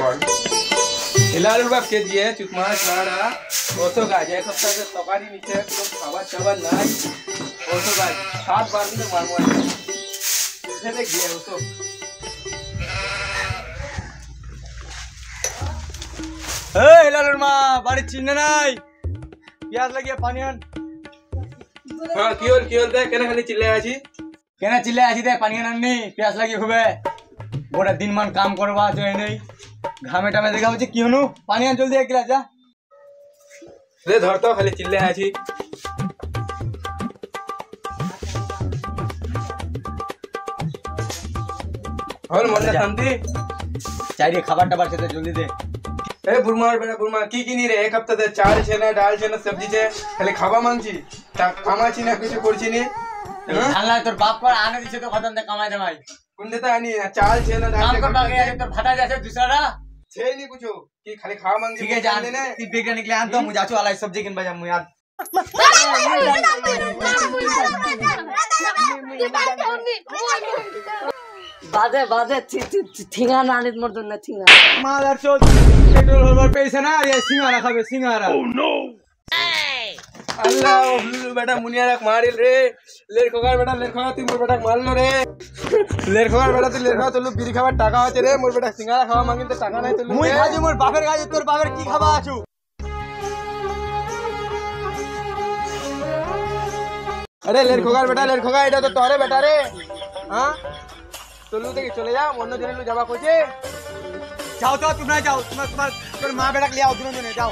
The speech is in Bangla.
বল এলালুর বাপ কে দিয়ে চুতমা ছাড়া কত গাছ এক সপ্তাহ তকারি নিচে একদম খাবার চাবার নাই কত গাছ 7 বার দিনে মারমো এখানে গিয়ে ওতো এই এলালুর মা বাড়ি চিনে নাই পেঁয়াজ লাগিয়ে পানি আন হ্যাঁ কি হল দেখ কেন খালি চিল্লাই আছি কেন চিল্লে আছি দে পানি আননি পেঁয়াজ লাগিয়ে হবে গোটা দিন মান কাম করবা যায় নেই ঘামে টামে দেখা হচ্ছে কি হনু পানি আন জলদি এক গ্লাস যা রে ধর তো খালি চিল্লাই আছি হল মনে শান্তি চাইরে খাবার টাবার খেতে জলদি দে ए बुरमा बेटा बुरमा की नहीं रे एक हफ्ता दे चाल छे ना डाल छे ना सब्जी छे खाली खावा मांगছি তা কামাছি না কিছু করছি নি আল্লাহ তোর বাপ করে আনে দিছে তো খতম দে কামাই দে ভাই কোন দেতা আনি চাল छे না ডাল কাম করবা গে তোর ভাটা যাচ্ছে दूसरा छे नहीं कुछ की खाली खावा मांगছি ठीक है जान ने ती बेगा निकले आन तो मुझे आचो वाला सब्जी किन बजा मु यार বাজে বাজে ঠিঙা নানিত মোর জন্য ঠিঙা মাদার চোদ পেট্রোল হলবার পেইছে না আর সিঙ্গারা খাবে সিঙ্গারা ও নো अल्लाह बेटा मुनिया रख मारिल रे लेर खोगार बेटा लेर खोगा तुम मोर बेटा मारलो रे लेर खोगार बेटा तू लेर खा तो बिरी खावा टाका আছে রে মোর বেটা সিঙ্গারা খাওয়া মাগিন তো টাকা নাই তো মুই খাজি মোর বাপের গাজি তোর বাপের কি খাবা আছু अरे लेर खोगा এটা তো তোরে বেটা রে हां চলু দেখি চলে যা অন্য জনে লু যাবা কইছে যাও তো তোমরা যাও তোমার তোর মা বেটা কে লিয়ে আও দুজনে যাও